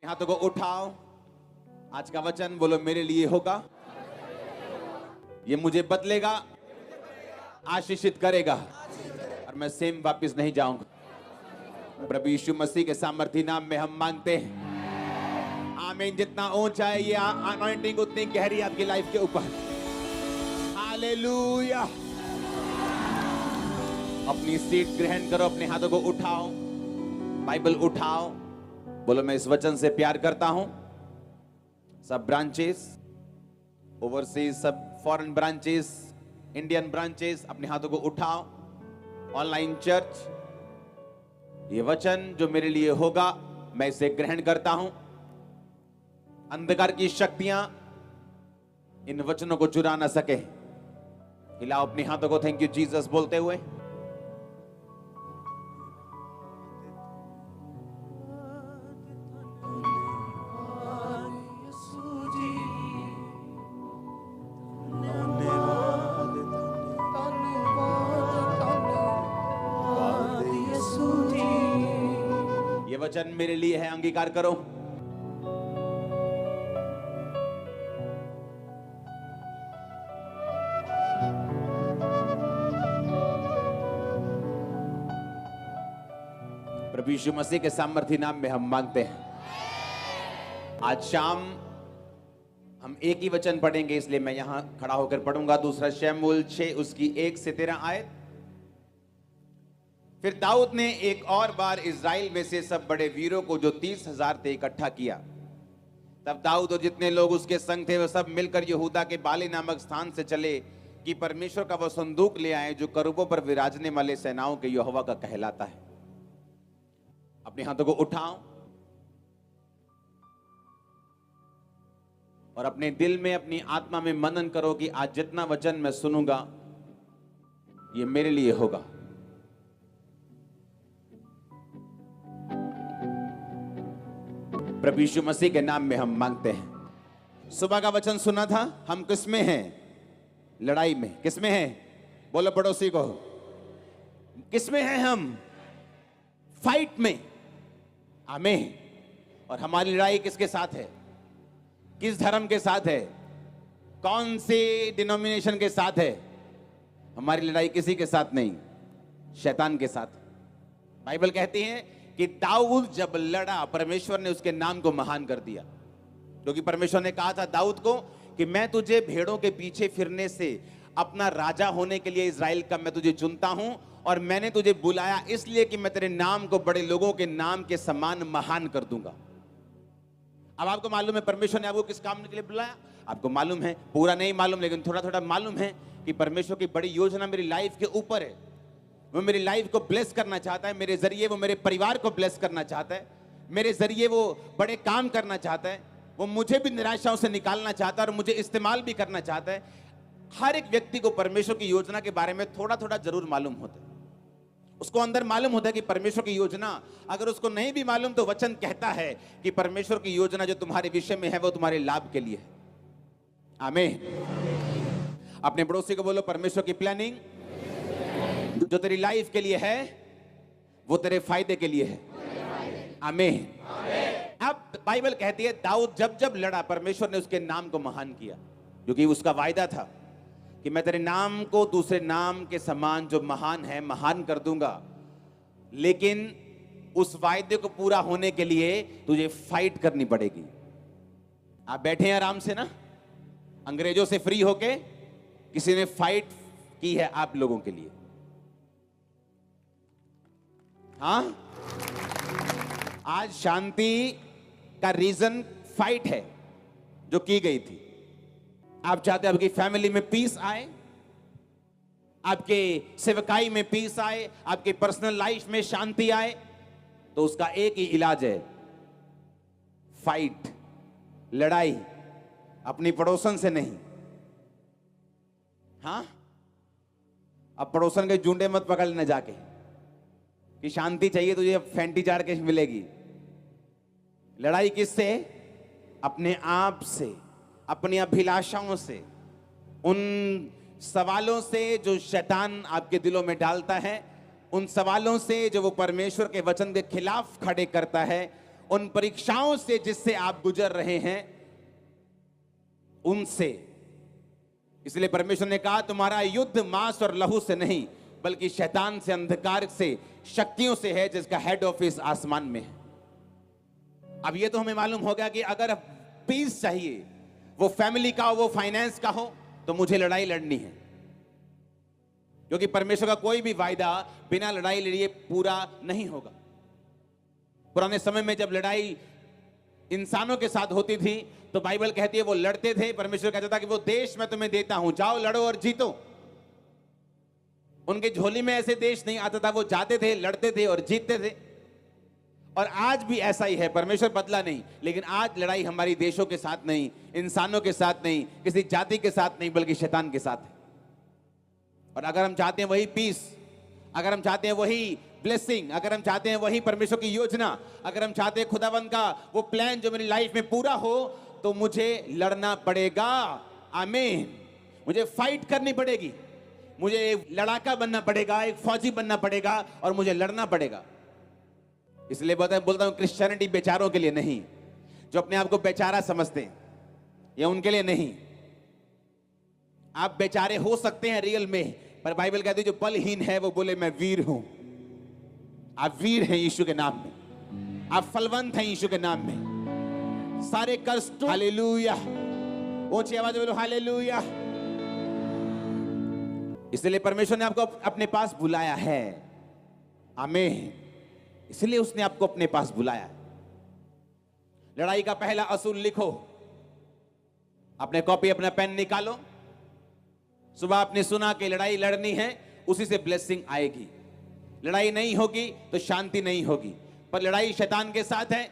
हाथों को उठाओ। आज का वचन बोलो मेरे लिए होगा, ये मुझे बदलेगा, आशीषित करेगा और मैं सेम वापस नहीं जाऊंगा। प्रभु यीशु मसीह के सामर्थी नाम में हम मांगते हैं। आमीन। जितना ऊंचा है ये अनॉइंटिंग उतनी गहरी आपकी लाइफ के ऊपर। हालेलुया। अपनी सीट ग्रहण करो, अपने हाथों को उठाओ, बाइबल उठाओ, बोलो मैं इस वचन से प्यार करता हूं। सब ब्रांचेस, ओवरसीज, सब फॉरेन ब्रांचेस, इंडियन ब्रांचेस, अपने हाथों को उठाओ। ऑनलाइन चर्च, ये वचन जो मेरे लिए होगा मैं इसे ग्रहण करता हूं। अंधकार की शक्तियां इन वचनों को चुरा ना सके। हिलाओ अपने हाथों को थैंक यू जीसस बोलते हुए। ये वचन मेरे लिए है, अंगीकार करो। प्रभु यीशु मसीह के सामर्थी नाम में हम मांगते हैं। आज शाम हम एक ही वचन पढ़ेंगे, इसलिए मैं यहां खड़ा होकर पढ़ूंगा। दूसरा शमूएल 6 उसकी 1 से 13 आयत। फिर दाऊद ने एक और बार इज़राइल में से सब बड़े वीरों को जो 30,000 थे इकट्ठा किया। तब दाऊद और जितने लोग उसके संग थे वे सब मिलकर यहूदा के बाले नामक स्थान से चले कि परमेश्वर का वह संदूक ले आए जो करूबों पर विराजने वाले सेनाओं के यहोवा का कहलाता है। अपने हाथों को उठाओ और अपने दिल में, अपनी आत्मा में मनन करो कि आज जितना वचन मैं सुनूंगा ये मेरे लिए होगा। प्रभु यीशु मसीह के नाम में हम मांगते हैं। सुबह का वचन सुना था। हम किसमें हैं? लड़ाई में। किसमें हैं? बोलो पड़ोसी को, किसमें हैं हम? फाइट में। आमीन। और हमारी लड़ाई किसके साथ है? किस धर्म के साथ है? कौन से डिनोमिनेशन के साथ है? हमारी लड़ाई किसी के साथ नहीं, शैतान के साथ। बाइबल कहती है कि दाऊद जब लड़ा परमेश्वर ने उसके नाम को महान कर दिया, क्योंकि परमेश्वर ने कहा था दाऊद को कि मैं तुझे भेड़ों के पीछे फिरने से अपना राजा होने के लिए इज़राइल का मैं तुझे चुनता हूं और मैंने तुझे बुलाया इसलिए कि मैं तेरे नाम को बड़े लोगों के नाम के समान महान कर दूंगा। अब आपको मालूम है परमेश्वर ने आपको किस काम के लिए बुलाया? आपको मालूम है, पूरा नहीं मालूम लेकिन थोड़ा थोड़ा मालूम है कि परमेश्वर की बड़ी योजना मेरी लाइफ के ऊपर है। वो मेरी लाइफ को ब्लेस करना चाहता है, मेरे जरिए वो मेरे परिवार को ब्लेस करना चाहता है, मेरे जरिए वो बड़े काम करना चाहता है, वो मुझे भी निराशाओं से निकालना चाहता है और मुझे इस्तेमाल भी करना चाहता है। हर एक व्यक्ति को परमेश्वर की योजना के बारे में थोड़ा थोड़ा जरूर मालूम होता है। उसको अंदर मालूम होता है कि परमेश्वर की योजना, अगर उसको नहीं भी मालूम तो वचन कहता है कि परमेश्वर की योजना जो तुम्हारे विषय में है वो तुम्हारे लाभ के लिए है। आमीन। अपने पड़ोसी को बोलो परमेश्वर की प्लानिंग जो तेरी लाइफ के लिए है वो तेरे फायदे के लिए है। आमीन। अब बाइबल कहती है दाऊद जब जब लड़ा परमेश्वर ने उसके नाम को महान किया, क्योंकि उसका वायदा था कि मैं तेरे नाम को दूसरे नाम के समान जो महान है महान कर दूंगा। लेकिन उस वायदे को पूरा होने के लिए तुझे फाइट करनी पड़ेगी। आप बैठे हैं आराम से ना, अंग्रेजों से फ्री होके, किसी ने फाइट की है आप लोगों के लिए। हाँ, आज शांति का रीजन फाइट है जो की गई थी। आप चाहते हैं आपकी फैमिली में पीस आए, आपके सेवकाई में पीस आए, आपके पर्सनल लाइफ में शांति आए, तो उसका एक ही इलाज है, फाइट, लड़ाई। अपनी पड़ोसन से नहीं। हाँ, अब पड़ोसन के जूंडे मत पकड़ लेना जाके कि शांति चाहिए तुझे, फैंटी चाड़ के मिलेगी। लड़ाई किससे? अपने आप से, अपनी अभिलाषाओं से, उन सवालों से जो शैतान आपके दिलों में डालता है, उन सवालों से जो वो परमेश्वर के वचन के खिलाफ खड़े करता है, उन परीक्षाओं से जिससे आप गुजर रहे हैं उनसे। इसलिए परमेश्वर ने कहा तुम्हारा युद्ध मांस और लहू से नहीं बल्कि शैतान से, अंधकार से, शक्तियों से है जिसका हेड ऑफिस आसमान में है। अब ये तो हमें मालूम हो गया कि अगर पीस चाहिए, वो फैमिली का हो, वो फाइनेंस का हो, तो मुझे लड़ाई लड़नी है, क्योंकि परमेश्वर का कोई भी वायदा बिना लड़ाई लड़िए पूरा नहीं होगा। पुराने समय में जब लड़ाई इंसानों के साथ होती थी तो बाइबल कहती है वो लड़ते थे। परमेश्वर कहता था कि वो देश मैं तुम्हें देता हूं, जाओ लड़ो और जीतो। उनके झोली में ऐसे देश नहीं आता था, वो जाते थे, लड़ते थे और जीतते थे। और आज भी ऐसा ही है, परमेश्वर बदला नहीं, लेकिन आज लड़ाई हमारी देशों के साथ नहीं, इंसानों के साथ नहीं, किसी जाति के साथ नहीं, बल्कि शैतान के साथ है। और अगर हम चाहते हैं वही पीस, अगर हम चाहते हैं वही ब्लेसिंग, अगर हम चाहते हैं वही परमेश्वर की योजना, अगर हम चाहते हैं खुदावंद का वो प्लान जो मेरी लाइफ में पूरा हो, तो मुझे लड़ना पड़ेगा। आमीन। मुझे फाइट करनी पड़ेगी, मुझे एक लड़ाका बनना पड़ेगा, एक फौजी बनना पड़ेगा और मुझे लड़ना पड़ेगा। इसलिए बोलता हूं क्रिश्चियनिटी बेचारों के लिए नहीं, जो अपने आप को बेचारा समझते हैं, ये उनके लिए नहीं। आप बेचारे हो सकते हैं रियल में, पर बाइबल कहती है जो बलहीन है वो बोले मैं वीर हूं। आप वीर हैं यीशु के नाम में, आप फलवंत हैं यीशु के नाम में। सारे कष्ट, हालेलुया, ऊंची आवाज में बोलो हालेलुया। इसलिए परमेश्वर ने आपको अपने पास बुलाया है। आमीन। इसलिए उसने आपको अपने पास बुलाया है। लड़ाई का पहला असूल लिखो, अपने कॉपी अपना पेन निकालो। सुबह आपने सुना कि लड़ाई लड़नी है, उसी से ब्लेसिंग आएगी। लड़ाई नहीं होगी तो शांति नहीं होगी। पर लड़ाई शैतान के साथ है,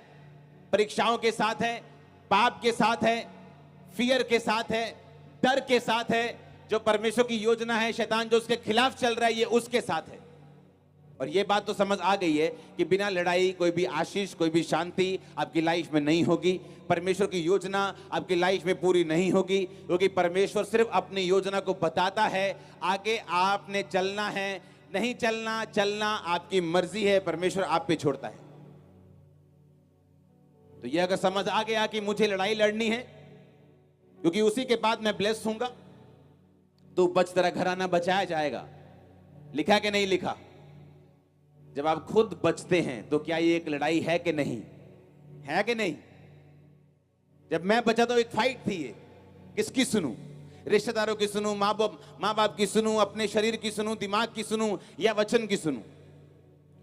परीक्षाओं के साथ है, पाप के साथ है, फियर के साथ है, डर के साथ है। जो परमेश्वर की योजना है, शैतान जो उसके खिलाफ चल रहा है, ये उसके साथ है। और ये बात तो समझ आ गई है कि बिना लड़ाई कोई भी आशीष, कोई भी शांति आपकी लाइफ में नहीं होगी। परमेश्वर की योजना आपकी लाइफ में पूरी नहीं होगी, क्योंकि परमेश्वर सिर्फ अपनी योजना को बताता है, आगे आपने चलना है, नहीं चलना, चलना आपकी मर्जी है, परमेश्वर आप पे छोड़ता है। तो ये अगर समझ आ गया कि मुझे लड़ाई लड़नी है क्योंकि उसी के बाद मैं ब्लेस होऊंगा, तो बच तेरा घराना बचाया जाएगा। लिखा कि नहीं लिखा? जब आप खुद बचते हैं तो क्या ये एक लड़ाई है कि नहीं? है कि नहीं? जब मैं बचा तो एक फाइट थी। ये किसकी सुनूं? रिश्तेदारों की सुनूं, माँ बाप की सुनूं, अपने शरीर की सुनूं, दिमाग की सुनूं या वचन की सुनूं?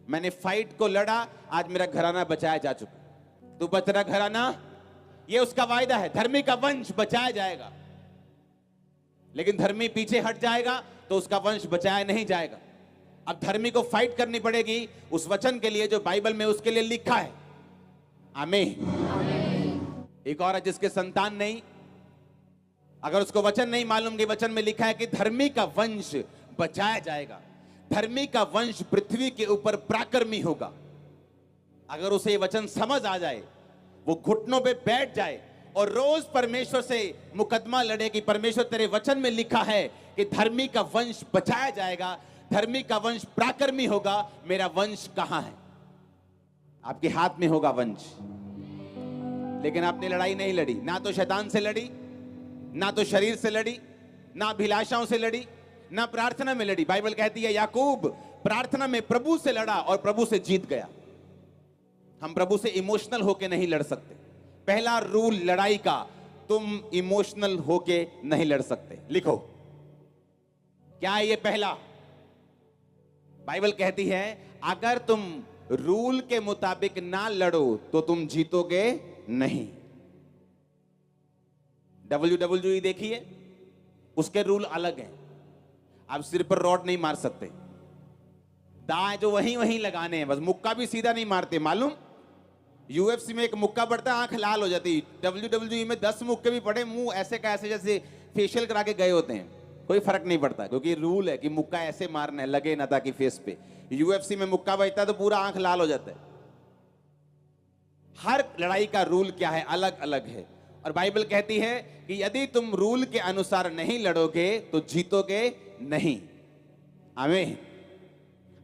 मैंने फाइट को लड़ा, आज मेरा घराना बचाया जा चुका। तो बच रहा घराना, ये उसका वायदा है। धर्मी का वंश बचाया जाएगा, लेकिन धर्मी पीछे हट जाएगा तो उसका वंश बचाया नहीं जाएगा। अब धर्मी को फाइट करनी पड़ेगी उस वचन के लिए जो बाइबल में उसके लिए लिखा है। आमीन। एक औरत जिसके संतान नहीं, अगर उसको वचन नहीं मालूम कि वचन में लिखा है कि धर्मी का वंश बचाया जाएगा, धर्मी का वंश पृथ्वी के ऊपर पराक्रमी होगा, अगर उसे ये वचन समझ आ जाए, वो घुटनों पे बैठ जाए और रोज परमेश्वर से मुकदमा लड़े कि परमेश्वर तेरे वचन में लिखा है कि धर्मी का वंश बचाया जाएगा, धर्मी का वंश पराक्रमी होगा, मेरा वंश कहां है? आपके हाथ में होगा वंश। लेकिन आपने लड़ाई नहीं लड़ी, ना तो शैतान से लड़ी, ना तो शरीर से लड़ी, ना अभिलाषाओं से लड़ी, ना प्रार्थना में लड़ी। बाइबल कहती है याकूब प्रार्थना में प्रभु से लड़ा और प्रभु से जीत गया। हम प्रभु से इमोशनल होके नहीं लड़ सकते। पहला रूल लड़ाई का, तुम इमोशनल होके नहीं लड़ सकते। लिखो क्या है ये पहला? बाइबल कहती है अगर तुम रूल के मुताबिक ना लड़ो तो तुम जीतोगे नहीं। WWE देखिए, उसके रूल अलग हैं। आप सिर पर रॉड नहीं मार सकते, दाएं जो वहीं लगाने हैं, बस मुक्का भी सीधा नहीं मारते। मालूम, UFC में एक मुक्का पड़ता है, आंख लाल हो जाती। WWE में 10 मुक्के भी पड़े, मुंह ऐसे का ऐसे जैसे फेशियल करा के गए होते हैं, कोई फर्क नहीं पड़ता, क्योंकि रूल है कि मुक्का ऐसे मारना है, लगे ना ताकि फेस पे। UFC में मुक्का बजता है तो पूरा आंख लाल हो जाता है। हर लड़ाई का रूल क्या है? अलग अलग है। और बाइबल कहती है कि यदि तुम रूल के अनुसार नहीं लड़ोगे तो जीतोगे नहीं। आमीन।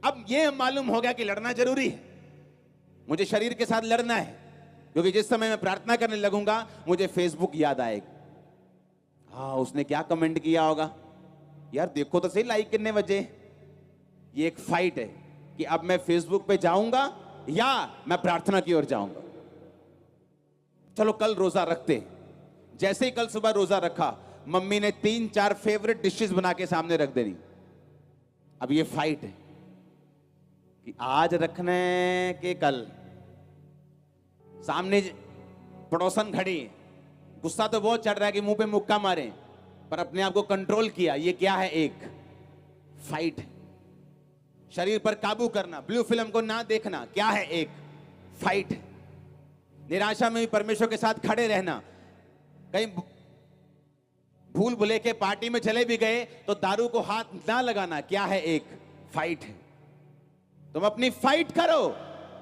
अब यह मालूम हो गया कि लड़ना जरूरी है। मुझे शरीर के साथ लड़ना है, क्योंकि जिस समय मैं प्रार्थना करने लगूंगा मुझे फेसबुक याद आएगा। हाँ, उसने क्या कमेंट किया होगा, यार देखो तो सही लाइक कितने बजे। ये एक फाइट है कि अब मैं फेसबुक पे जाऊंगा या मैं प्रार्थना की ओर जाऊंगा। चलो कल रोजा रखते। जैसे ही कल सुबह रोजा रखा, मम्मी ने 3-4 फेवरेट डिशेस बना के सामने रख देनी। अब ये फाइट है कि आज रखने के कल। सामने पड़ोसन खड़ी है, गुस्सा तो बहुत चढ़ रहा है कि मुंह पे मुक्का मारे, पर अपने आप को कंट्रोल किया। ये क्या है? एक फाइट है। शरीर पर काबू करना, ब्लू फिल्म को ना देखना, क्या है? एक फाइट है। निराशा में भी परमेश्वर के साथ खड़े रहना। कहीं भूल भुले के पार्टी में चले भी गए तो दारू को हाथ ना लगाना, क्या है? एक फाइट है। तुम अपनी फाइट करो,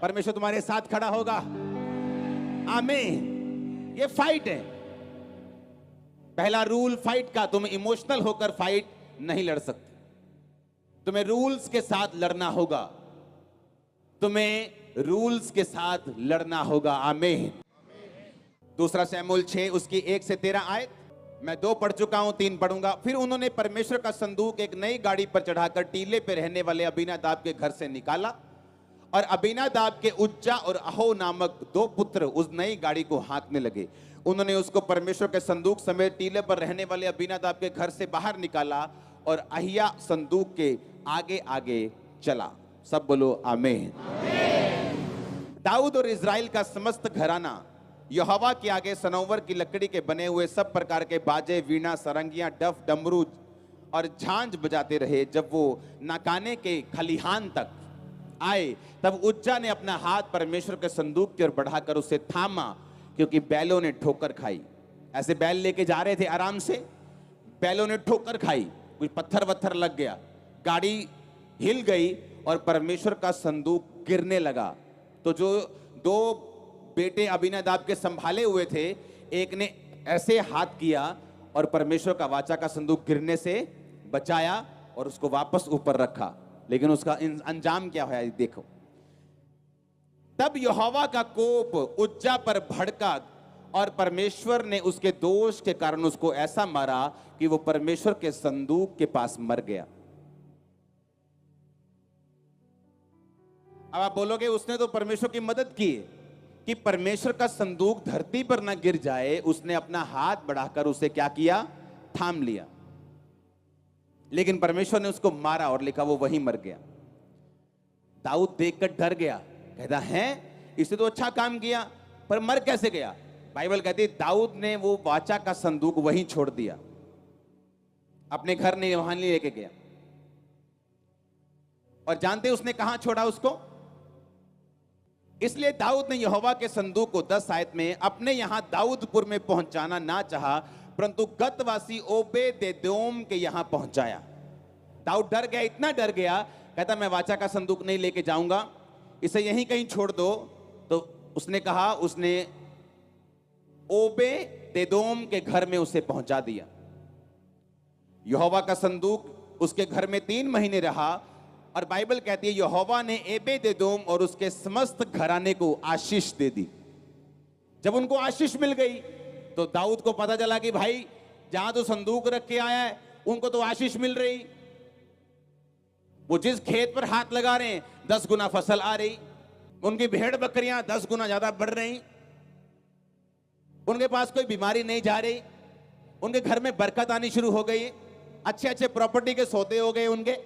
परमेश्वर तुम्हारे साथ खड़ा होगा। आमीन। ये फाइट है। पहला रूल फाइट का, तुम इमोशनल होकर फाइट नहीं लड़ सकते। तुम्हें रूल्स के साथ लड़ना होगा। तुम्हें रूल्स के साथ लड़ना होगा। आमीन। दूसरा शमूएल 6 उसकी 1 से 13 आयत। मैं 2 पढ़ चुका हूं, 3 पढ़ूंगा। फिर उन्होंने परमेश्वर का संदूक एक नई गाड़ी पर चढ़ाकर टीले पे रहने वाले अबीनादाब के घर से निकाला, और अबीनादाब के उज्जा और अहो नामक 2 पुत्र उस नई गाड़ी को हाँकने लगे। उन्होंने उसको परमेश्वर के संदूक समेत टीले पर रहने वाले अबीनादाब के घर से बाहर निकाला, और अहिया संदूक के आगे आगे चला। सब बोलो आमीन। दाऊद और इज़राइल का समस्त घराना यहोवा के आगे सनोवर की लकड़ी के बने हुए सब प्रकार के बाजे, वीणा, सरंगियां, डफ, डमरू और झांझ बजाते रहे। जब वो नाकाने के खलिहान तक आए, तब उज्जा ने अपना हाथ परमेश्वर के संदूक की ओर बढ़ाकर उसे थामा, क्योंकि बैलों ने ठोकर खाई। ऐसे बैल लेके जा रहे थे आराम से, बैलों ने ठोकर खाई, कुछ पत्थर वत्थर लग गया, गाड़ी हिल गई और परमेश्वर का संदूक गिरने लगा। तो जो 2 बेटे अबीनादाब के संभाले हुए थे, एक ने ऐसे हाथ किया और परमेश्वर का वाचा का संदूक गिरने से बचाया और उसको वापस ऊपर रखा। लेकिन उसका अंजाम क्या हुआ देखो। तब यहोवा का कोप उज्जा पर भड़का, और परमेश्वर ने उसके दोष के कारण उसको ऐसा मारा कि वो परमेश्वर के संदूक के पास मर गया। अब आप बोलोगे उसने तो परमेश्वर की मदद की, कि परमेश्वर का संदूक धरती पर ना गिर जाए, उसने अपना हाथ बढ़ाकर उसे क्या किया? थाम लिया। लेकिन परमेश्वर ने उसको मारा और लिखा वो वहीं मर गया। दाऊद देखकर डर गया, कहता है इसने तो अच्छा काम किया, पर मर कैसे गया? बाइबल कहती है दाऊद ने वो वाचा का संदूक वहीं छोड़ दिया, अपने घर नहीं, वहां नहीं लेके गया। और जानते उसने कहां छोड़ा उसको? इसलिए दाऊद ने यहोवा के संदूक को 10 आयत में अपने यहां दाऊदपुर में पहुंचाना ना चाहा, परंतु गतवासी ओबेदेदोम के यहां पहुंचाया। दाऊद डर गया, इतना डर गया, कहता मैं वाचा का संदूक नहीं लेके जाऊंगा, इसे यहीं कहीं छोड़ दो। तो उसने कहा, उसने ओबेदेदोम के घर में उसे पहुंचा दिया। यहोवा का संदूक उसके घर में 3 महीने रहा, और बाइबल कहती है यहोवा ने ओबेदेदोम और उसके समस्त घराने को आशीष दे दी। जब उनको आशीष मिल गई तो दाऊद को पता चला कि भाई जहां तो संदूक रख के आया है उनको तो आशीष मिल रही, वो जिस खेत पर हाथ लगा रहे हैं 10 गुना फसल आ रही, उनकी भेड़ बकरियां 10 गुना ज्यादा बढ़ रही, उनके पास कोई बीमारी नहीं जा रही, उनके घर में बरकत आनी शुरू हो गई, अच्छे अच्छे प्रॉपर्टी के सौदे हो गए, उनके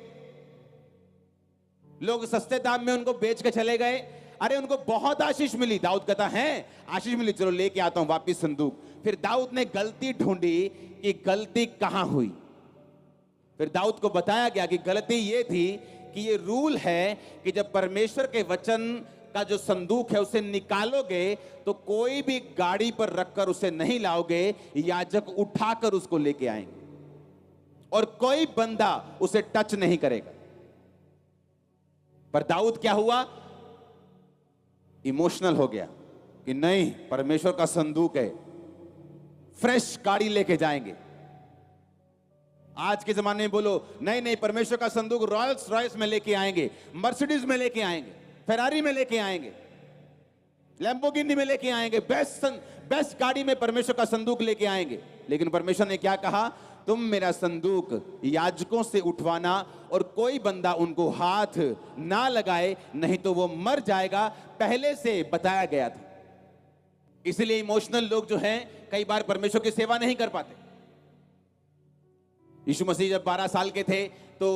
लोग सस्ते दाम में उनको बेच के चले गए। अरे उनको बहुत आशीष मिली। दाऊद कहता है आशीष मिली, चलो लेके आता हूं वापिस संदूक। फिर दाऊद ने गलती ढूंढी कि गलती कहां हुई। फिर दाऊद को बताया गया कि गलती ये थी कि ये रूल है कि जब परमेश्वर के वचन का जो संदूक है उसे निकालोगे तो कोई भी गाड़ी पर रखकर उसे नहीं लाओगे, याजक उठाकर उसको लेके आएंगे और कोई बंदा उसे टच नहीं करेगा। पर दाऊद क्या हुआ? इमोशनल हो गया कि नहीं, परमेश्वर का संदूक है, फ्रेश गाड़ी लेके जाएंगे। आज के जमाने में बोलो नहीं नहीं, परमेश्वर का संदूक रॉयल्स रॉयस में लेके आएंगे, मर्सिडीज में लेके आएंगे, फेरारी में लेके आएंगे। लैम्बोर्गिनी में लेके आएंगे, बेस्ट गाड़ी में परमेश्वर का संदूक लेके आएंगे। लेकिन परमेश्वर ने क्या कहा? तुम मेरा संदूक याजकों से उठवाना और कोई बंदा उनको हाथ ना लगाए, नहीं तो वो मर जाएगा, पहले से बताया गया था। इसलिए इमोशनल लोग जो हैं कई बार परमेश्वर की सेवा नहीं कर पाते। यीशु मसीह जब 12 साल के थे तो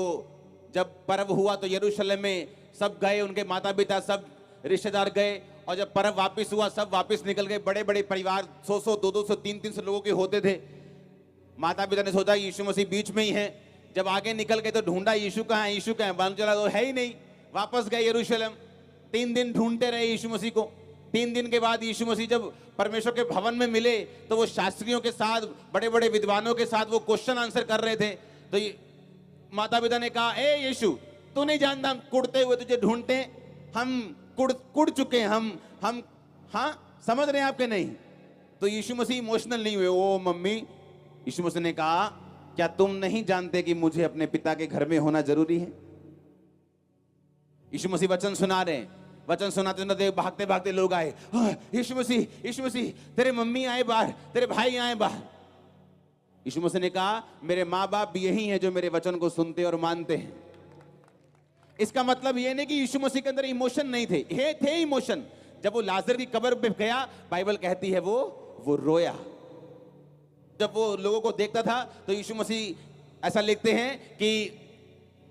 जब पर्व हुआ तो यरूशलेम में सब गए, उनके माता पिता सब रिश्तेदार गए, और जब पर्व वापस हुआ सब वापस निकल गए। बड़े बड़े परिवार 100-100, 200, 300 लोगों के होते थे। माता पिता ने सोचा यीशु मसीह बीच में ही है। जब आगे निकल गए तो ढूंढा, यीशु कहाँ है, यीशु कहाँ है, मालूम चला तो है ही नहीं। वापस गए यरूशलेम, 3 दिन ढूंढते रहे यीशु मसीह को। 3 दिन के बाद यीशु मसीह जब परमेश्वर के भवन में मिले तो वो शास्त्रियों के साथ, बड़े बड़े विद्वानों के साथ वो क्वेश्चन आंसर कर रहे थे। तो माता पिता ने कहा, ए यीशु, तू नहीं जानता हम कुड़ते हुए तुझे ढूंढते, हम कुड़ चुके हैं, हम हाँ समझ रहे हैं आपके नहीं। तो यीशु मसीह इमोशनल नहीं हुए। ओ मम्मी, यीशु मसीह ने कहा, क्या तुम नहीं जानते कि मुझे अपने पिता के घर में होना जरूरी है? यीशु मसीह वचन सुना रहे हैं, वचन सुनाते सुनाते भागते भागते लोग आए। यीशु मसीह तेरे मम्मी आए बाहर, तेरे भाई आए बाहर। यीशु मसीह ने कहा, मेरे माँ बाप भी यही हैं जो मेरे वचन को सुनते और मानते हैं। इसका मतलब यह नहीं कि यीशु मसीह के अंदर इमोशन नहीं थे, थे इमोशन। जब वो लाजर की कब्र पे गया, बाइबल कहती है वो रोया। जब वो लोगों को देखता था तो यीशु मसीह ऐसा लिखते हैं कि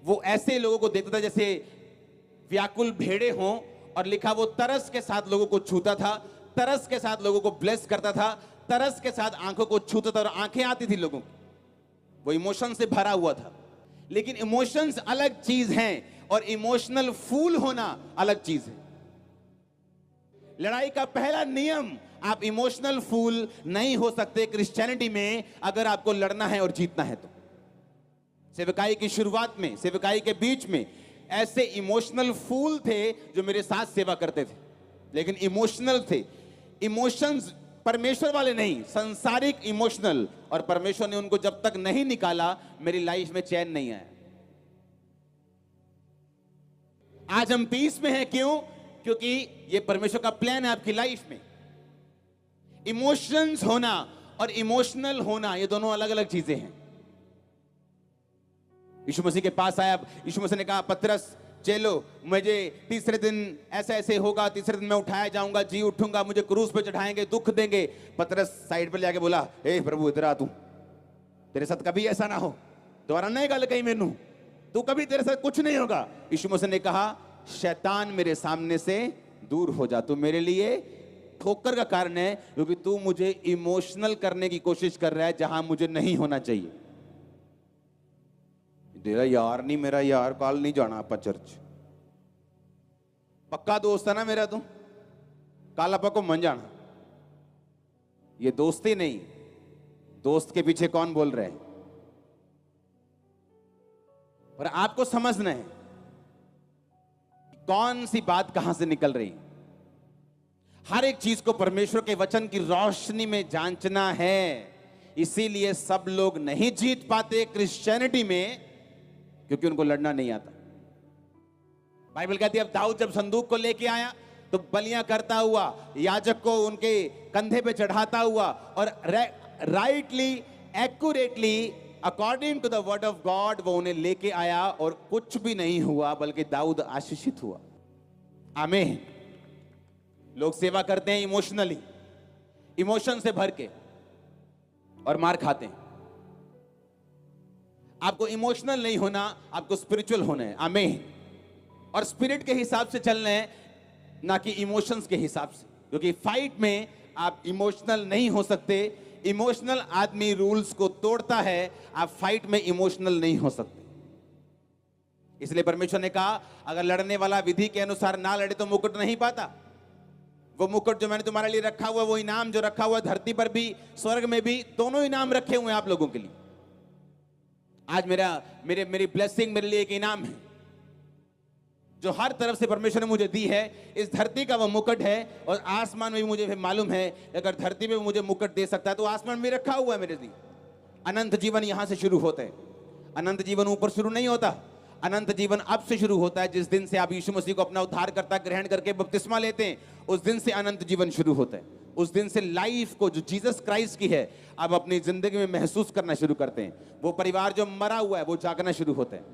वो ऐसे लोगों को देखता था जैसे व्याकुल भेड़े हों, और लिखा वो तरस के साथ लोगों को छूता था, तरस के साथ लोगों को ब्लेस करता था, तरस के साथ आंखों को छूता था और आंखें आती थी लोगों की। वो इमोशन से भरा हुआ था। लेकिन इमोशंस अलग चीज हैं और इमोशनल फूल होना अलग चीज है। लड़ाई का पहला नियम, आप इमोशनल फूल नहीं हो सकते क्रिश्चियनिटी में अगर आपको लड़ना है और जीतना है तो। सेवकाई की शुरुआत में, सेवकाई के बीच में ऐसे इमोशनल फूल थे जो मेरे साथ सेवा करते थे, लेकिन इमोशनल थे। इमोशंस परमेश्वर वाले नहीं, संसारिक इमोशनल। और परमेश्वर ने उनको जब तक नहीं निकाला, मेरी लाइफ में चैन नहीं आया। आज हम पीस में हैं, क्यों? क्योंकि ये परमेश्वर का प्लान है आपकी लाइफ में। इमोशंस होना और इमोशनल होना, ये दोनों अलग अलग चीजें हैं। यीशु मसीह के पास आया, यीशु मसीह ने कहा, पतरस चलो, मुझे तीसरे दिन ऐसा ऐसे होगा, तीसरे दिन मैं उठाया जाऊंगा, जी उठूंगा, मुझे क्रूस पे चढ़ाएंगे, दुख देंगे। पतरस साइड पर जाके बोला, ए प्रभु इधर आ, तू, तेरे साथ कभी ऐसा ना हो, दोबारा नहीं गल कही मैनू, तू कभी, तेरे साथ कुछ नहीं होगा। यीशु मसीह ने कहा, शैतान मेरे सामने से दूर हो जा, तू मेरे लिए ठोकर का कारण है, क्योंकि तू मुझे इमोशनल करने की कोशिश कर रहा है जहां मुझे नहीं होना चाहिए। तेरा यार नहीं, मेरा यार, कल नहीं जाना आप चर्च, पक्का दोस्त है ना मेरा, तू कल आप घूमन जाना। ये दोस्ती नहीं, दोस्त के पीछे कौन बोल रहे हैं? पर आपको समझना है कौन सी बात कहां से निकल रही। हर एक चीज को परमेश्वर के वचन की रोशनी में जांचना है। इसीलिए सब लोग नहीं जीत पाते क्रिश्चियनिटी में, क्योंकि उनको लड़ना नहीं आता। बाइबल कहती है, अब दाऊद जब संदूक को लेके आया तो बलियां करता हुआ, याजक को उनके कंधे पे चढ़ाता हुआ, और rightly, accurately, according to the word of God वो उन्हें लेके आया, और कुछ भी नहीं हुआ, बल्कि दाऊद आशीषित हुआ। आमीन। लोग सेवा करते हैं इमोशनली, इमोशन से भर के, और मार खाते हैं। आपको इमोशनल नहीं होना, आपको स्पिरिचुअल होना है। आमीन। और स्पिरिट के हिसाब से चलना है, ना कि इमोशंस के हिसाब से, क्योंकि फाइट में आप इमोशनल नहीं हो सकते। इमोशनल आदमी रूल्स को तोड़ता है, आप फाइट में इमोशनल नहीं हो सकते। इसलिए परमेश्वर ने कहा, अगर लड़ने वाला विधि के अनुसार ना लड़े तो मुकुट नहीं पाता। वो मुकुट जो मैंने तुम्हारे लिए रखा हुआ, वो इनाम जो रखा हुआ धरती पर भी, स्वर्ग में भी, दोनों इनाम रखे हुए हैं आप लोगों के लिए। आज मेरी ब्लेसिंग मेरे लिए एक इनाम है जो हर तरफ से परमेश्वर ने मुझे दी है। इस धरती का वो मुकुट है, और आसमान में भी मुझे मालूम है, अगर धरती में मुझे मुकुट दे सकता है तो आसमान में रखा हुआ है मेरे लिए। अनंत जीवन यहां से शुरू होता है, अनंत जीवन ऊपर शुरू नहीं होता। अनंत जीवन अब से शुरू होता है। जिस दिन से आप यीशु मसीह को अपना उद्धारकर्ता ग्रहण करके बपतिस्मा लेते हैं, उस दिन से अनंत जीवन शुरू होता है। उस दिन से लाइफ को जो जीसस क्राइस्ट की है आप अपनी जिंदगी में महसूस करना शुरू करते हैं। वो परिवार जो मरा हुआ है वो जागना शुरू होता है।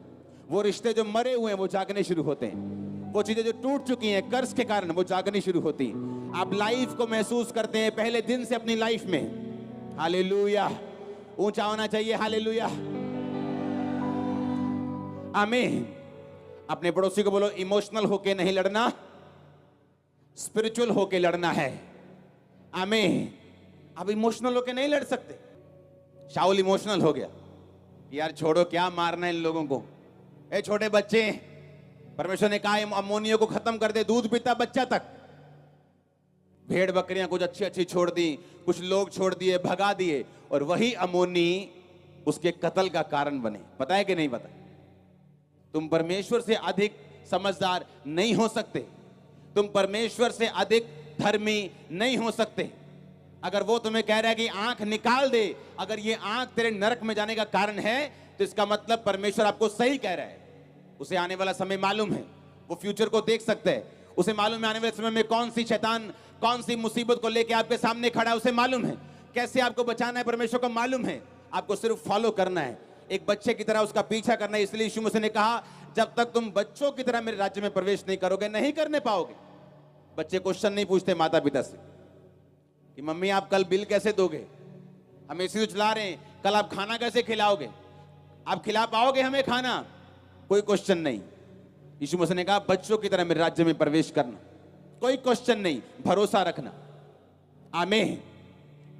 वो रिश्ते जो मरे हुए हैं वो जागने शुरू होते हैं। वो चीजें जो टूट चुकी हैं कर्ज के कारण वो जागनी शुरू होती हैं। आप लाइफ को महसूस करते हैं पहले दिन से अपनी लाइफ में। हालेलुया, ऊंचा होना चाहिए हालेलुया, आमीन। अपने पड़ोसी को बोलो, इमोशनल होके नहीं लड़ना, स्पिरिचुअल होके लड़ना है। आमीन। अब इमोशनल होके नहीं लड़ सकते। शाऊल इमोशनल हो गया, यार छोड़ो, क्या मारना है इन लोगों को, ए छोटे बच्चे। परमेश्वर ने कहा अम्मोनियों को खत्म कर दे, दूध पीता बच्चा तक। भेड़ बकरियां कुछ अच्छी अच्छी छोड़ दी, कुछ लोग छोड़ दिए, भगा दिए, और वही अम्मोनी उसके कत्ल का कारण बने। पता है कि नहीं पता? तुम परमेश्वर से अधिक समझदार नहीं हो सकते, तुम परमेश्वर से अधिक धर्मी नहीं हो सकते। अगर वो तुम्हें कह रहा है कि आंख निकाल दे, अगर ये आंख तेरे नरक में जाने का कारण है, तो इसका मतलब परमेश्वर आपको सही कह रहा है। उसे आने वाला समय मालूम है, वो फ्यूचर को देख सकता है। उसे मालूम है आने वाले समय में कौन सी शैतान कौन सी मुसीबत को लेकर आपके सामने खड़ा है, उसे मालूम है। कैसे आपको बचाना है परमेश्वर को मालूम है। आपको सिर्फ फॉलो करना है, एक बच्चे की तरह उसका पीछा करना है। इसलिए यीशु मसीह ने कहा, जब तक तुम बच्चों की तरह मेरे राज्य में प्रवेश नहीं करोगे, नहीं करने पाओगे। बच्चे क्वेश्चन नहीं पूछते माता पिता से कि मम्मी आप कल बिल कैसे दोगे, हम एसी तो चला रहे हैं, कल आप खाना कैसे खिलाओगे, आप खिला पाओगे हमें खाना? कोई क्वेश्चन नहीं। यीशु मसीह ने कहा बच्चों की तरह मेरे राज्य में प्रवेश करना, कोई क्वेश्चन नहीं, भरोसा रखना। आमीन।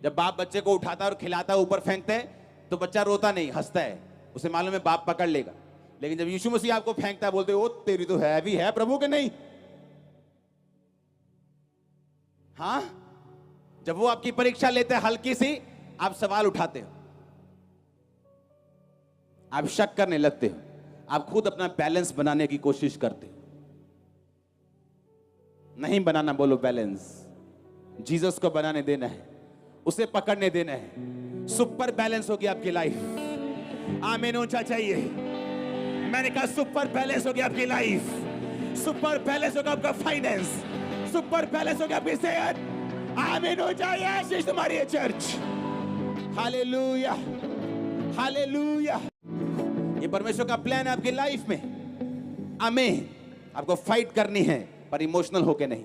जब बाप बच्चे को उठाता और खिलाता है, ऊपर फेंकता है, तो बच्चा रोता नहीं, हंसता है, उसे मालूम है बाप पकड़ लेगा। लेकिन जब यीशु मसीह आपको फेंकता है, बोलते हो तेरी तो है भी है प्रभु के नहीं। हाँ, जब वो आपकी परीक्षा लेते हैं हल्की सी, आप सवाल उठाते हो, आप शक करने लगते हो, आप खुद अपना बैलेंस बनाने की कोशिश करते हो। नहीं बनाना, बोलो बैलेंस। जीसस को बनाने देना है, उसे पकड़ने देना है। सुपर बैलेंस होगी आपकी लाइफ। आमीन, ऊंचा चाहिए। मैंने कहा सुपर बैलेंस होगी आपकी लाइफ, सुपर बैलेंस होगा आपका फाइनेंस, सुपर बैलेंस होगा आपकी सेहत। आमीन, ऊंचा आशीष तुम्हारी है चर्च। Hallelujah, hallelujah. ये परमेश्वर का प्लान है आपकी लाइफ में। आमीन। आपको फाइट करनी है, पर इमोशनल होके नहीं।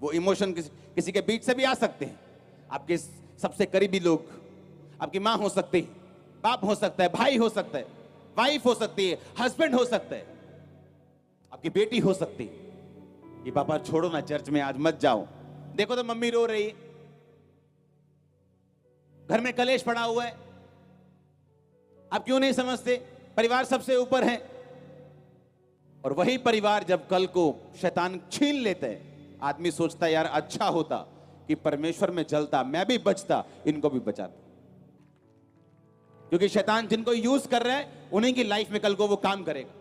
वो इमोशन किसी के बीच से भी आ सकते हैं। आपके सबसे करीबी लोग, आपकी मां हो सकती है, बाप हो सकता है, भाई हो सकता है, वाइफ हो सकती है, हस्बैंड हो सकता है, आपकी बेटी हो सकती है। ये पापा छोड़ो ना, चर्च में आज मत जाओ, देखो तो मम्मी रो रही है, घर में कलेश पड़ा हुआ है, आप क्यों नहीं समझते? परिवार सबसे ऊपर है। और वही परिवार जब कल को शैतान छीन लेते हैं, आदमी सोचता है यार अच्छा होता कि परमेश्वर में जलता, मैं भी बचता, इनको भी बचाता। क्योंकि शैतान जिनको यूज कर रहा है उन्हीं की लाइफ में कल को वो काम करेगा।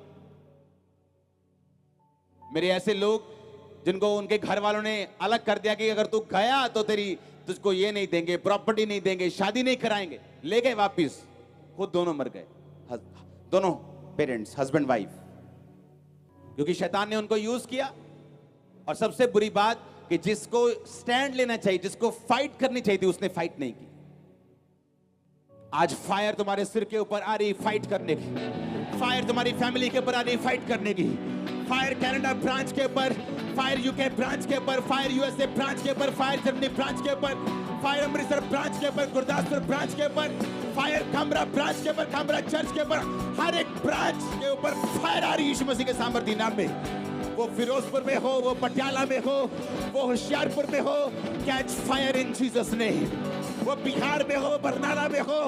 मेरे ऐसे लोग जिनको उनके घर वालों ने अलग कर दिया कि अगर तू गया तो तुझको ये नहीं देंगे, प्रॉपर्टी नहीं देंगे, शादी नहीं कराएंगे, ले गए वापिस, खुद दोनों मर गए, दोनों पेरेंट्स, हस्बैंड वाइफ, क्योंकि शैतान ने उनको यूज किया। और सबसे बुरी बात कि जिसको स्टैंड लेना चाहिए, जिसको फाइट करनी चाहिए थी, उसने फाइट नहीं की। आज फायर तुम्हारे सिर के ऊपर आ रही फाइट करने की, फायर तुम्हारी फैमिली के ऊपर आ रही फाइट करने की, फायर कनाडा ब्रांच के ऊपर, फायर यूके ब्रांच के ऊपर, फायर यूएसए ब्रांच के ऊपर, फायर जर्मनी ब्रांच के ऊपर, फायर अमृतसर ब्रांच के ऊपर, गुरदासपुर ब्रांच के ऊपर, फायर खामरा ब्रांच के ऊपर, खामरा चर्च के ऊपर, हर एक ब्रांच के ऊपर फायर आ रही यीशु मसीह के सामर्थ्य नाम में। वो फिरोजपुर में हो, वो पटियाला में हो, वो होशियारपुर में हो, catch fire in Jesus name. वो बिहार में हो, बरनाला में हो,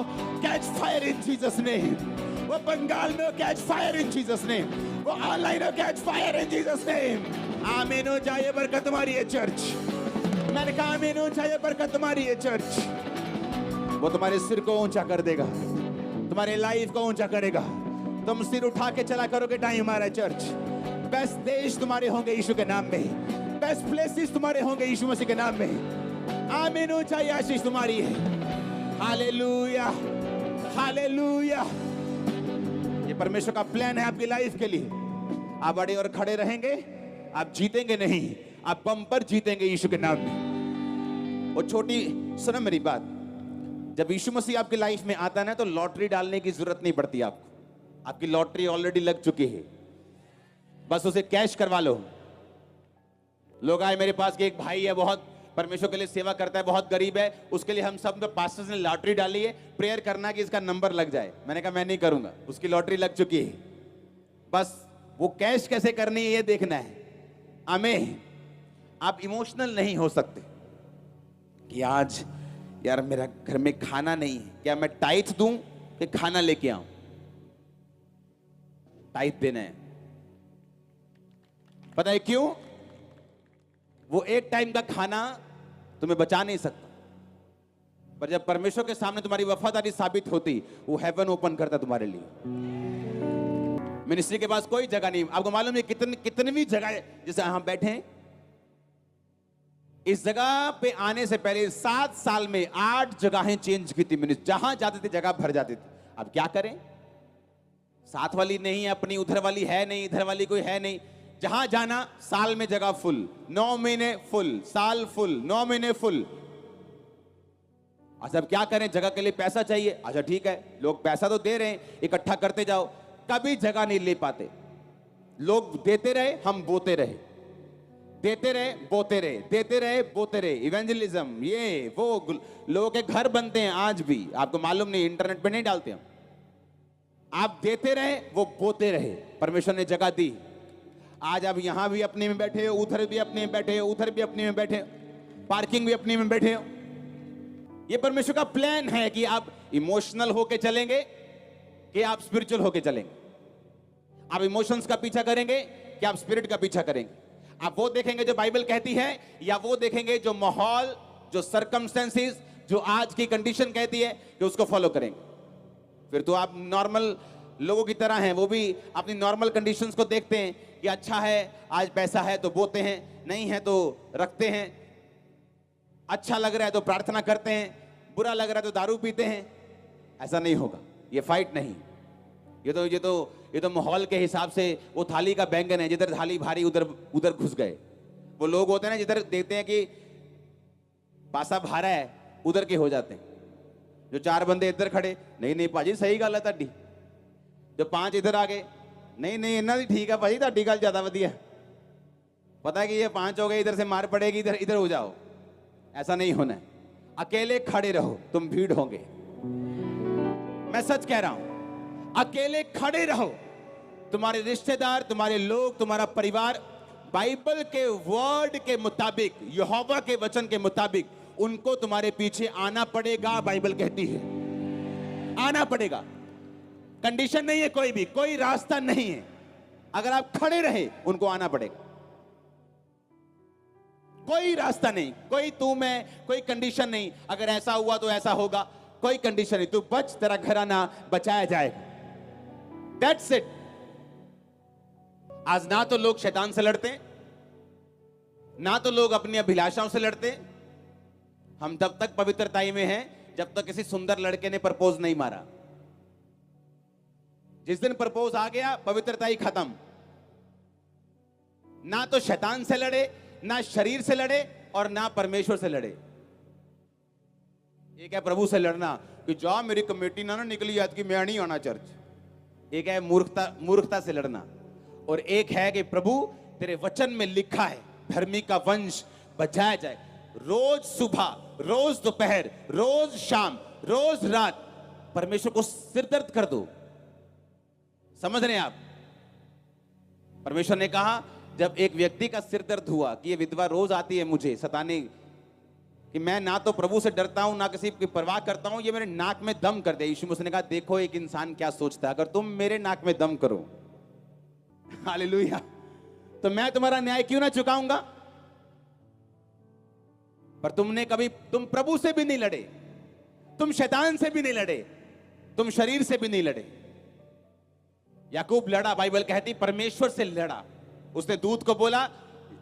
catch fire in Jesus name. वो बंगाल में हो, catch fire in Jesus name. वो ऑनलाइन हो, catch fire in Jesus name. आमीन हो जाए, बरकत तुम्हारी है चर्च। मैंने कहा आमीन हो जाए, बरकत तुम्हारी है चर्च। वो तुम्हारे सिर को ऊंचा कर देगा, तुम्हारे लाइफ को ऊंचा करेगा। तुम सिर उठा के चला करोगे टाइम हमारा चर्च। बेस्ट देश तुम्हारे होंगे यीशु के नाम में, बेस्ट प्लेसेस तुम्हारे होंगे यीशु मसीह के नाम में। आमीन, ऊंचाई आशीष तुम्हारी है। Hallelujah, hallelujah. ये परमेश्वर का प्लान है आपकी लाइफ के लिए। आप अड़े और खड़े रहेंगे, आप जीतेंगे नहीं, आप बम्पर जीतेंगे यीशु के नाम में। और छोटी सुनो मेरी बात, जब यीशु मसीह आपकी लाइफ में आता है ना, तो लॉटरी डालने की जरूरत नहीं पड़ती आपको। आपकी लॉटरी ऑलरेडी लग चुकी है, बस उसे कैश करवा लो। लोग आए मेरे पास कि एक भाई है, बहुत परमेश्वर के लिए सेवा करता है, बहुत गरीब है, उसके लिए हम सब पास्टर्स ने लॉटरी डाली है, प्रेयर करना कि इसका नंबर लग जाए। मैंने कहा मैं नहीं करूंगा, उसकी लॉटरी लग चुकी है, बस वो कैश कैसे करनी है ये देखना है। आमीन। आप इमोशनल नहीं हो सकते कि आज यार मेरा घर में खाना नहीं है, क्या मैं टाइथ दूं कि खाना लेके आऊं? टाइथ देना है। पता है क्यों? वो एक टाइम का खाना तुम्हें बचा नहीं सकता, पर जब परमेश्वर के सामने तुम्हारी वफादारी साबित होती, वो हेवन ओपन करता तुम्हारे लिए। मिनिस्ट्री के पास कोई जगह नहीं। आपको मालूम है कितनी भी जगह, जैसे हम बैठे हैं, इस जगह पे आने से पहले 7 साल में 8 जगहें चेंज की थी मिनिस्ट्री। जहां जाते थे जगह भर जाती थी। अब क्या करें, साथ वाली नहीं अपनी, उधर वाली है नहीं, इधर वाली कोई है नहीं। जहां जाना साल में जगह फुल, 9 महीने फुल, साल फुल, 9 महीने फुल। अच्छा अब क्या करें, जगह के लिए पैसा चाहिए। अच्छा ठीक है, लोग पैसा तो दे रहे हैं, इकट्ठा करते जाओ, कभी जगह नहीं ले पाते। लोग देते रहे, हम बोते रहे, देते रहे बोते रहे, देते रहे बोते रहे। इवेंजलिज्म ये वो, लोगों के घर बनते हैं आज भी, आपको मालूम नहीं, इंटरनेट पे नहीं डालते हम। आप देते रहे, वो बोते रहे। परमेश्वर ने जगह दी। आज आप यहां भी अपने में बैठे हो, उधर भी अपने में बैठे हो, उधर भी अपने में बैठे हो, पार्किंग भी अपने में बैठे हो। ये परमेश्वर का प्लान है कि आप इमोशनल होके चलेंगे कि आप स्पिरिचुअल होके चलेंगे। आप इमोशंस का पीछा करेंगे कि आप स्पिरिट का पीछा करेंगे। आप वो देखेंगे जो बाइबल कहती है, या वो देखेंगे जो माहौल, जो सर्कमस्टेंसेस, जो आज की कंडीशन कहती है कि उसको फॉलो करेंगे। फिर तो आप नॉर्मल लोगों की तरह हैं, वो भी अपनी नॉर्मल कंडीशंस को देखते हैं कि अच्छा है आज पैसा है तो बोते हैं, नहीं है तो रखते हैं, अच्छा लग रहा है तो प्रार्थना करते हैं, बुरा लग रहा है तो दारू पीते हैं। ऐसा नहीं होगा, ये फाइट नहीं। ये तो माहौल के हिसाब से वो थाली का बैंगन है, जिधर थाली भारी उधर उधर घुस गए। वो लोग होते हैं ना, जिधर देखते हैं कि पासा भारा है, उधर के हो जाते हैं। जो 4 बंदे इधर खड़े, नहीं नहीं भाजी सही गल है ताड़ी। जो 5 इधर आ गए, नहीं नहीं इन्ना भी ठीक है भाजी, ताड़ी गल ज्यादा वधिया। पता है कि ये 5 हो गए, इधर से मार पड़ेगी, इधर इधर हो जाओ। ऐसा नहीं होना है। अकेले खड़े रहो, तुम भीड़ होंगे। मैं सच कह रहा हूं, अकेले खड़े रहो। तुम्हारे रिश्तेदार, तुम्हारे लोग, तुम्हारा परिवार बाइबल के वर्ड के मुताबिक, यहोवा के वचन के मुताबिक उनको तुम्हारे पीछे आना पड़ेगा। बाइबल कहती है आना पड़ेगा। कंडीशन नहीं है, कोई रास्ता नहीं है। अगर आप खड़े रहे, उनको आना पड़ेगा। कोई रास्ता नहीं, कोई तू मैं, कोई कंडीशन नहीं। अगर ऐसा हुआ तो ऐसा होगा, कोई कंडीशन नहीं। तू बच, तेरा घराना बचाया जाएगा। That's it। आज ना तो लोग शैतान से लड़ते, ना तो लोग अपनी अभिलाषाओं से लड़ते। हम तब तक पवित्रताई में हैं जब तक किसी सुंदर लड़के ने प्रपोज नहीं मारा। जिस दिन प्रपोज आ गया, पवित्रताई खत्म। ना तो शैतान से लड़े, ना शरीर से लड़े, और ना परमेश्वर से लड़े। एक है प्रभु से लड़ना कि जा मेरी कमेटी ना निकली आज की, मैं नहीं आना चर्च। एक है मूर्खता से लड़ना, और एक है कि प्रभु तेरे वचन में लिखा है धर्मी का वंश बचाया जाए। रोज सुबह, रोज दोपहर, रोज शाम, रोज रात परमेश्वर को सिर दर्द कर दो। समझ रहे हैं आप? परमेश्वर ने कहा, जब एक व्यक्ति का सिर दर्द हुआ कि ये विधवा रोज आती है मुझे सताने, कि मैं ना तो प्रभु से डरता हूं, ना किसी की परवाह करता हूं, ये मेरे नाक में दम कर दे। यीशु मसीह ने कहा, देखो एक इंसान क्या सोचता है, अगर तुम मेरे नाक में दम करो, हालेलुया, तो मैं तुम्हारा न्याय क्यों ना चुकाऊंगा? पर तुम प्रभु से भी नहीं लड़े, तुम शैतान से भी नहीं लड़े, तुम शरीर से भी नहीं लड़े। याकूब लड़ा, बाइबल कहती परमेश्वर से लड़ा। उसने दूत को बोला,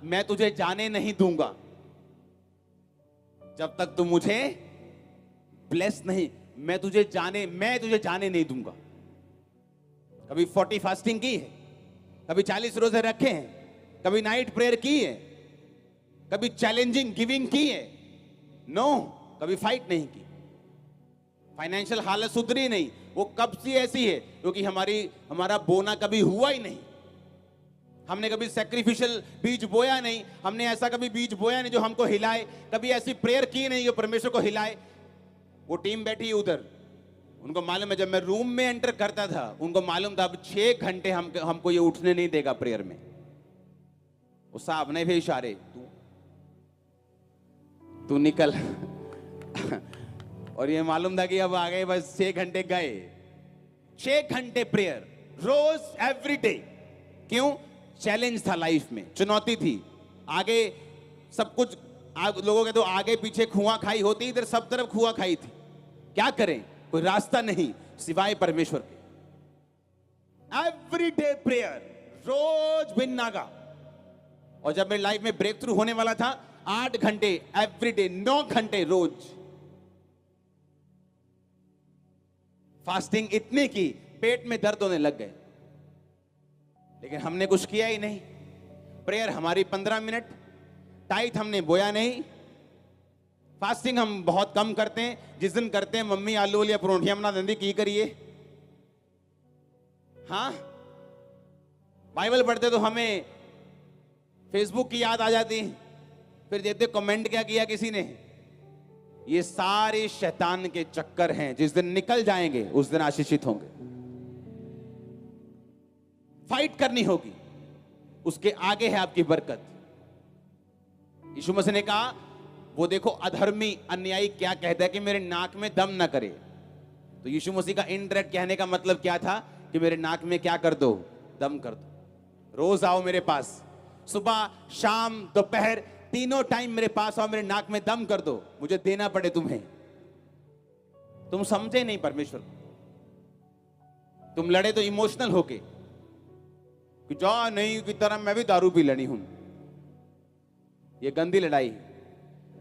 मैं तुझे जाने नहीं दूंगा जब तक तुम मुझे ब्लेस नहीं, मैं तुझे जाने नहीं दूंगा। कभी 40 फास्टिंग की है, कभी 40 रोजे रखे हैं, कभी नाइट प्रेयर की है, कभी चैलेंजिंग गिविंग की है? नो, कभी फाइट नहीं की। फाइनेंशियल हालत सुधरी नहीं, वो कब से ऐसी है? क्योंकि हमारा बोना कभी हुआ ही नहीं। हमने कभी सैक्रिफिशियल बीज बोया नहीं, हमने ऐसा कभी बीज बोया नहीं जो हमको हिलाए, कभी ऐसी प्रेयर की नहीं जो परमेश्वर को हिलाए। वो टीम बैठी उधर, उनको मालूम है, जब मैं रूम में एंटर करता था उनको मालूम था अब 6 घंटे हमको ये उठने नहीं देगा प्रेयर में। उस साहब ने भी इशारे, तू निकल और ये मालूम था कि अब आ गए, बस 6 घंटे गए। 6 घंटे प्रेयर रोज, एवरी डे। क्यों? चैलेंज था लाइफ में, चुनौती थी। आगे सब कुछ लोगों के तो आगे पीछे खुआ खाई होती, इधर सब तरफ खुआ खाई थी। क्या करें? कोई रास्ता नहीं सिवाय परमेश्वर के। एवरी डे प्रेयर, रोज बिन नागा। और जब मेरी लाइफ में ब्रेक थ्रू होने वाला था, 8 घंटे एवरी डे, 9 घंटे रोज फास्टिंग इतनी की पेट में दर्द होने लग गए। लेकिन हमने कुछ किया ही नहीं। प्रेयर हमारी 15 मिनट, टाइट हमने बोया नहीं। फास्टिंग हम बहुत कम करते हैं, जिस दिन करते हैं मम्मी आलू वाली परोठियां बना देंदी, की करिए। हाँ, बाइबल पढ़ते तो हमें फेसबुक की याद आ जाती, फिर देखते कमेंट क्या किया किसी ने। ये सारे शैतान के चक्कर हैं, जिस दिन निकल जाएंगे उस दिन आशीषित होंगे। फाइट करनी होगी, उसके आगे है आपकी बरकत। यीशु मसीह ने कहा, वो देखो अधर्मी अन्यायी क्या कहता है कि मेरे नाक में दम ना करे। तो यीशु मसीह का इनडायरेक्ट कहने का मतलब क्या था? कि मेरे नाक में क्या कर दो? दम कर दो। रोज आओ मेरे पास, सुबह शाम दोपहर, तीनों टाइम मेरे पास आओ, मेरे नाक में दम कर दो, मुझे देना पड़े तुम्हें। तुम समझे नहीं परमेश्वर को। तुम लड़े तो इमोशनल होके कि जा नहीं की तरह मैं भी दारू पी लेनी हूं। ये गंदी लड़ाई है।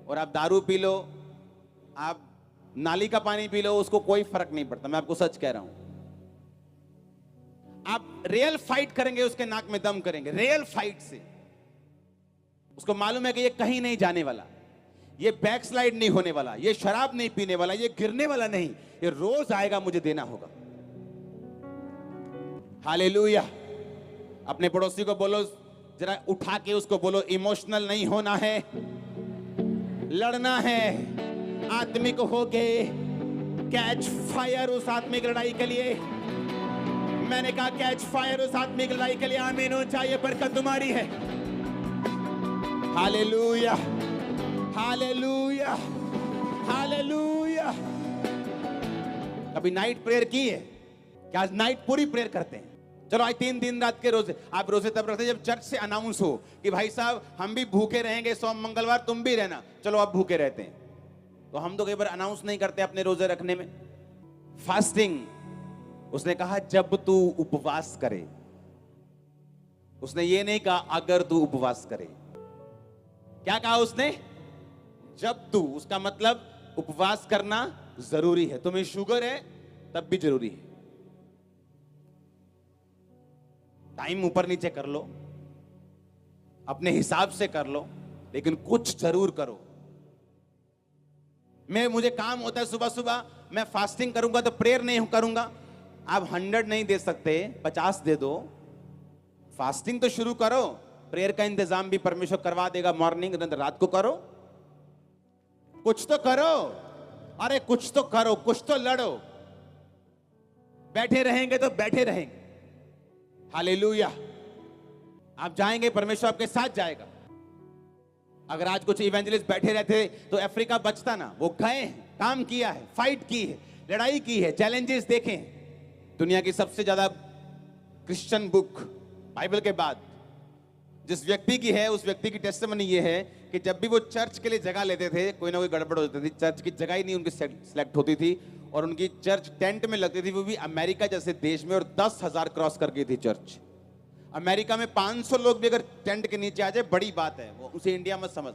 और आप दारू पी लो, आप नाली का पानी पी लो, उसको कोई फर्क नहीं पड़ता। मैं आपको सच कह रहा हूं। आप रियल फाइट करेंगे, उसके नाक में दम करेंगे, रियल फाइट से। उसको मालूम है कि ये कहीं नहीं जाने वाला, ये बैकस्लाइड नहीं होने वाला, ये शराब नहीं पीने वाला, ये गिरने वाला नहीं, ये रोज आएगा, मुझे देना होगा। हालेलुया। अपने पड़ोसी को बोलो, जरा उठा के उसको बोलो, इमोशनल नहीं होना है, लड़ना है, आत्मिक होके कैच फायर उस आत्मिक लड़ाई के लिए। मैंने कहा कैच फायर उस आत्मिक लड़ाई के लिए। आमीन हो चाहिए, बरकत तुम्हारी है। Hallelujah, hallelujah, hallelujah. कभी नाइट प्रेयर की है क्या? आज नाइट पूरी प्रेयर करते हैं। चलो आज 3 दिन रात के रोजे। आप रोजे तब रखते हैं जब चर्च से अनाउंस हो कि भाई साहब हम भी भूखे रहेंगे, सोम मंगलवार तुम भी रहना। चलो आप भूखे रहते हैं, तो हम तो कई बार अनाउंस नहीं करते अपने रोजे रखने में। फास्टिंग, उसने कहा जब तू उपवास करे। उसने ये नहीं कहा अगर तू उपवास करे। क्या कहा उसने? जब तू। उसका मतलब उपवास करना जरूरी है। तुम्हें शुगर है तब भी जरूरी है। टाइम ऊपर नीचे कर लो, अपने हिसाब से कर लो, लेकिन कुछ जरूर करो। मुझे काम होता है सुबह सुबह, मैं फास्टिंग करूंगा तो प्रेयर नहीं करूंगा। आप 100 नहीं दे सकते, 50 दे दो। फास्टिंग तो शुरू करो, प्रेयर का इंतजाम भी परमेश्वर करवा देगा। मॉर्निंग रात को करो, कुछ तो करो। अरे कुछ तो करो, कुछ तो लड़ो। बैठे रहेंगे तो बैठे रहेंगे। हालेलुया। आप जाएंगे, परमेश्वर आपके साथ जाएगा। अगर आज कुछ इवेंजलिस्ट बैठे रहते तो अफ्रीका बचता ना। वो गए हैं, काम किया है, फाइट की है, लड़ाई की है, चैलेंजेस देखे हैं। दुनिया की सबसे ज्यादा क्रिश्चियन बुक बाइबल के बाद जिस व्यक्ति की है, उस व्यक्ति की टेस्टिमनी ये है कि जब भी वो चर्च के लिए जगह लेते थे, कोई ना कोई गड़बड़ होती थी। चर्च की जगह ही नहीं उनकी सिलेक्ट होती थी, और उनकी चर्च टेंट में लगती थी, वो भी अमेरिका जैसे देश में, और 10,000 क्रॉस कर गई थी चर्च। अमेरिका में 500 लोग भी अगर टेंट के नीचे आ जाए बड़ी बात है, वो उसे इंडिया मत समझ।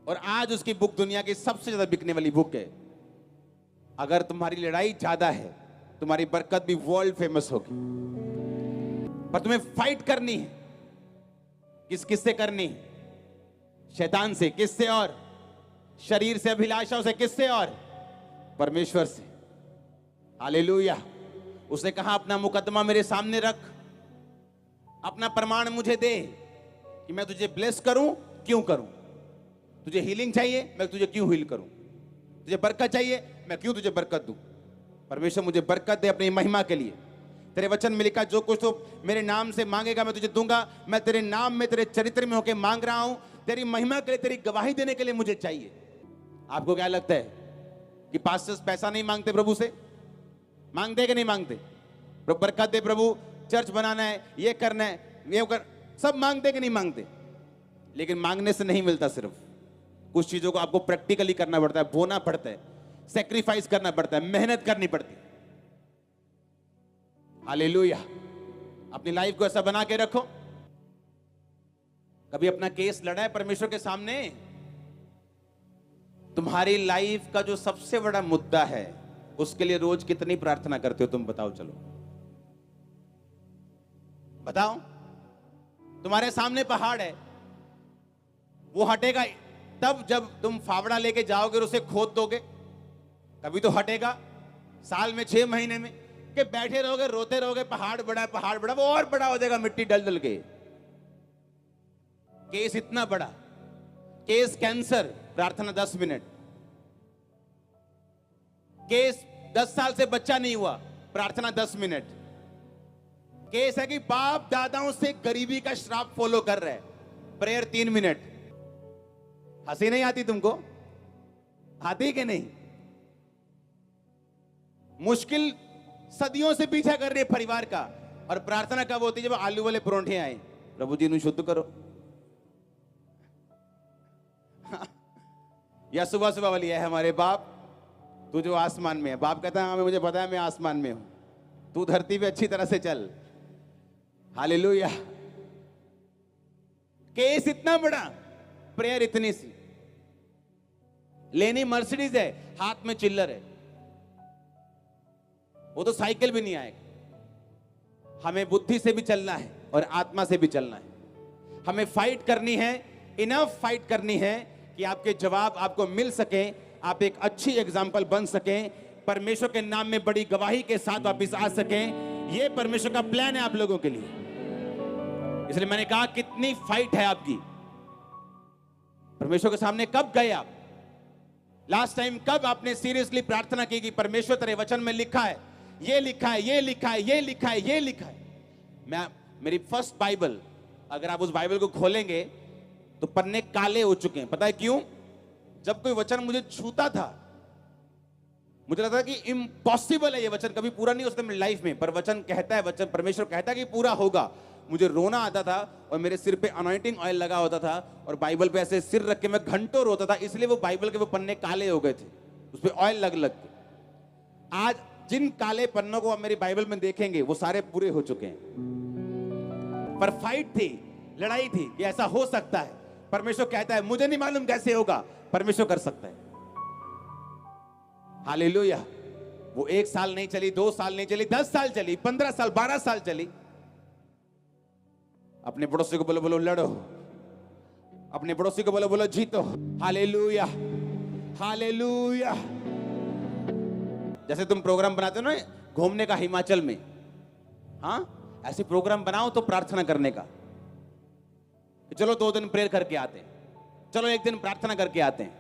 और आज उसकी बुक दुनिया की सबसे ज्यादा बिकने वाली बुक है। अगर तुम्हारी लड़ाई ज्यादा है तुम्हारी बरकत भी वर्ल्ड फेमस होगी। पर तुम्हें फाइट करनी है। किससे करनी है? शैतान से। किससे? और शरीर से, अभिलाषाओं से। किससे? और परमेश्वर से। हालेलुया। उसने कहा अपना मुकदमा मेरे सामने रख, अपना प्रमाण मुझे दे कि मैं तुझे ब्लेस करूं, क्यों करूं। तुझे हीलिंग चाहिए, मैं तुझे क्यों हील करूं। तुझे बरकत चाहिए, मैं क्यों तुझे बरकत दूं। परमेश्वर मुझे बरकत दे अपनी महिमा के लिए। तेरे वचन में लिखा जो कुछ तो मेरे नाम से मांगेगा मैं तुझे दूंगा। मैं तेरे नाम में, तेरे चरित्र में होकर मांग रहा हूं। तेरी महिमा के लिए, तेरी गवाही देने के लिए मुझे चाहिए। आपको क्या लगता है कि पास्टर्स पैसा नहीं मांगते प्रभु से? मांगते कि नहीं मांगते? प्रभु बरकत दे, प्रभु चर्च बनाना है, ये करना है, ये कर, सब मांगते कि नहीं मांगते? लेकिन मांगने से नहीं मिलता। सिर्फ कुछ चीजों को आपको प्रैक्टिकली करना पड़ता है, बोना पड़ता है, सेक्रीफाइस करना पड़ता है, मेहनत करनी पड़ती है। हालेलुया। अपनी लाइफ को ऐसा बना के रखो। कभी अपना केस लड़ा है परमेश्वर के सामने? तुम्हारी लाइफ का जो सबसे बड़ा मुद्दा है उसके लिए रोज कितनी प्रार्थना करते हो तुम? बताओ, चलो बताओ। तुम्हारे सामने पहाड़ है, वो हटेगा तब जब तुम फावड़ा लेके जाओगे और उसे खोद दोगे। कभी तो हटेगा साल में 6 महीने में। कि बैठे रहोगे, रोते रहोगे, पहाड़ बड़ा है, पहाड़ बड़ा, वो और बड़ा हो जाएगा मिट्टी डल डल के। केस इतना बड़ा, केस कैंसर, प्रार्थना 10 मिनट। केस 10 साल से बच्चा नहीं हुआ, प्रार्थना 10 मिनट। केस है कि बाप दादाओं से गरीबी का श्राप फॉलो कर रहा है, प्रेयर 3 मिनट। हंसी नहीं आती तुमको? आती कि नहीं? मुश्किल सदियों से पीछा कर रही है परिवार का, और प्रार्थना कब होती है? जब आलू वाले परोंठे आए, प्रभु जी इन्हें शुद्ध करो। या सुबह सुबह वाली है, हमारे बाप तू जो आसमान में है। बाप कहता है हाँ मुझे पता है मैं आसमान में हूं, तू धरती पे अच्छी तरह से चल। हालेलुया। केस इतना बड़ा, प्रेयर इतनी सी। लेनी मर्सिडीज है, हाथ में चिल्लर है, वो तो साइकिल भी नहीं आएगा। हमें बुद्धि से भी चलना है और आत्मा से भी चलना है। हमें फाइट करनी है, इनफ फाइट करनी है कि आपके जवाब आपको मिल सके, आप एक अच्छी एग्जाम्पल बन सकें, परमेश्वर के नाम में बड़ी गवाही के साथ वापस आ सकें। यह परमेश्वर का प्लान है आप लोगों के लिए। इसलिए मैंने कहा कितनी फाइट है आपकी। परमेश्वर के सामने कब गए आप? लास्ट टाइम कब आपने सीरियसली प्रार्थना की कि परमेश्वर तेरे वचन में लिखा है, ये लिखा है, ये लिखा है, ये लिखा है, ये लिखा है। मेरी फर्स्ट बाइबल, अगर आप उस बाइबल को खोलेंगे तो पन्ने काले हो चुके हैं। पता है क्यों? जब कोई वचन मुझे छूता था, मुझे लगता था कि इम्पॉसिबल है, ये वचन कभी पूरा नहीं हो सकता मेरी लाइफ में। पर वचन कहता है, वचन परमेश्वर कहता है कि पूरा होगा। मुझे रोना आता था और मेरे सिर पे अनॉइंटिंग ऑयल लगा होता था और बाइबल पे ऐसे सिर रख के मैं घंटों रोता था, इसलिए वो बाइबल के वो पन्ने काले हो गए थे, उस पे ऑयल लग लग के। आज जिन काले पन्नों को आप मेरी बाइबल में देखेंगे वो सारे पूरे हो चुके हैं। पर फाइट थी, लड़ाई थी कि ऐसा हो सकता है। परमेश्वर कहता है मुझे नहीं मालूम कैसे होगा, परमेश्वर कर सकता है। हालेलुया। वो 1 साल नहीं चली, 2 साल नहीं चली, 10 साल चली, 15 साल, 12 साल चली। अपने पड़ोसी को बोलो, बोलो लड़ो। अपने पड़ोसी को बोलो, बोलो जीतो। Hallelujah, hallelujah. जैसे तुम प्रोग्राम बनाते हो ना घूमने का हिमाचल में, हाँ ऐसे प्रोग्राम बनाओ तो प्रार्थना करने का। चलो 2 दिन प्रेयर करके आते हैं, चलो 1 दिन प्रार्थना करके आते हैं।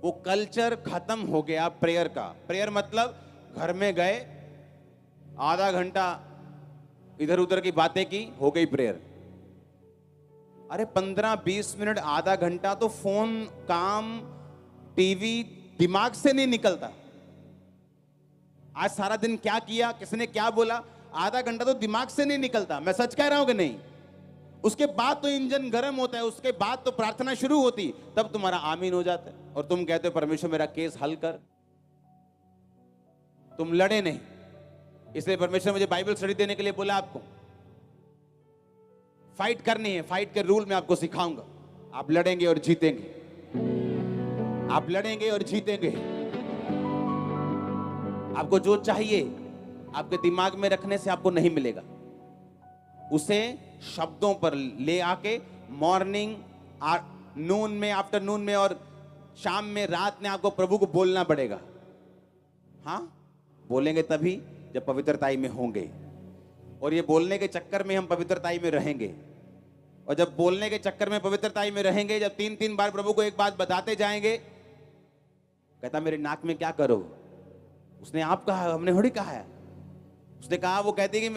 वो कल्चर खत्म हो गया प्रेयर का। प्रेयर मतलब घर में गए, आधा घंटा इधर उधर की बातें की, हो गई प्रेयर। अरे 15-20 मिनट, आधा घंटा तो फोन, काम, टीवी दिमाग से नहीं निकलता। आज सारा दिन क्या किया, किसने क्या बोला, आधा घंटा तो दिमाग से नहीं निकलता। मैं सच कह रहा हूं कि नहीं? उसके बाद तो इंजन गर्म होता है, उसके बाद तो प्रार्थना शुरू होती, तब तुम्हारा आमीन हो जाता है और तुम कहते हो परमेश्वर मेरा केस हल कर। तुम लड़े नहीं, इसलिए परमेश्वर मुझे बाइबल स्टडी देने के लिए बोला आपको। फाइट करनी है, फाइट के रूल मैं आपको सिखाऊंगा। आप लड़ेंगे और जीतेंगे, आप लड़ेंगे और जीतेंगे। आपको जो चाहिए आपके दिमाग में रखने से आपको नहीं मिलेगा, उसे शब्दों पर ले आके मॉर्निंग, नून में, आफ्टरनून में और शाम में, रात में आपको प्रभु को बोलना पड़ेगा। हाँ, बोलेंगे तभी जब पवित्रताई में होंगे, और ये बोलने के चक्कर में हम पवित्रताई में रहेंगे। और जब बोलने के चक्कर में पवित्रताई में रहेंगे, जब 3-3 बार प्रभु को एक बात बताते जाएंगे, कहता मेरे नाक में क्या करो, उसने आप कहा, हमने थोड़ी कहा है। उसने कहा, वो कहती कि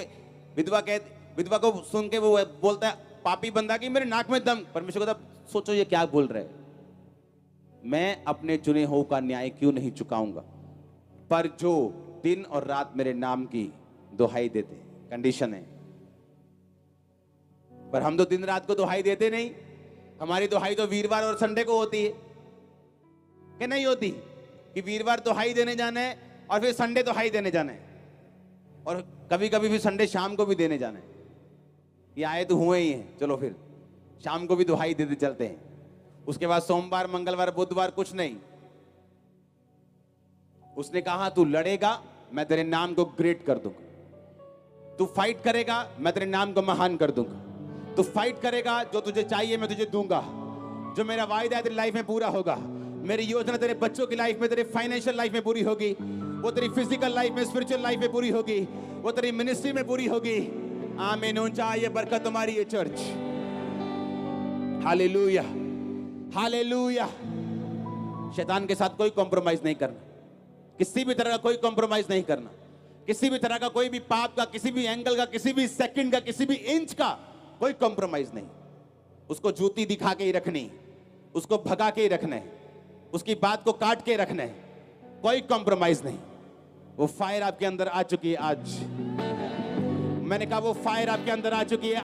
विधवा को सुन के वो बोलता है पापी बंदा कि मेरे नाक में दम। परमेश्वर को तब सोचो ये क्या बोल रहे, मैं अपने चुने हुओं का न्याय क्यों नहीं चुकाऊंगा, पर जो दिन और रात मेरे नाम की दुहाई देते। कंडीशन है, पर हम तो दिन रात को दुहाई देते नहीं। हमारी दुहाई तो वीरवार और संडे को होती है कि नहीं होती, कि वीरवार दुहाई देने जाना है और फिर संडे दुहाई देने जाना है, और कभी कभी फिर संडे शाम को भी देने जाना है। ये आए तो हुए ही हैं, चलो फिर शाम को भी दुहाई देते चलते हैं। उसके बाद सोमवार, मंगलवार, बुधवार कुछ नहीं। उसने कहा तू लड़ेगा, मैं तेरे नाम को ग्रेट कर दूंगा। तू फाइट करेगा, मैं तेरे नाम को महान कर दूंगा। तू फाइट करेगा, जो तुझे चाहिए मैं तुझे दूंगा। जो मेरा वायदा है तेरी लाइफ में पूरा होगा। मेरी योजना तेरे बच्चों की लाइफ में, तेरे फाइनेंशियल लाइफ में पूरी होगी। वो तेरी फिजिकल लाइफ में, स्पिरिचुअल लाइफ में पूरी होगी। वो तेरी मिनिस्ट्री में पूरी होगी। आमीन। ऊंचा ये बरकत तुम्हारी है चर्च। Hallelujah, hallelujah. शैतान के साथ कोई कॉम्प्रोमाइज नहीं करना, किसी भी तरह का कोई कॉम्प्रोमाइज नहीं करना, किसी भी तरह का कोई भी पाप का, किसी भी एंगल का, किसी भी सेकंड का, किसी भी इंच का कोई कॉम्प्रोमाइज नहीं। उसको जूती दिखा के ही रखनी, उसको भगा के ही रखना है, उसकी बात को काट के रखना है, कोई कॉम्प्रोमाइज नहीं। वो फायर आपके अंदर आ चुकी है आज। मैंने कहा वो फायर आपके अंदर आ चुकी है।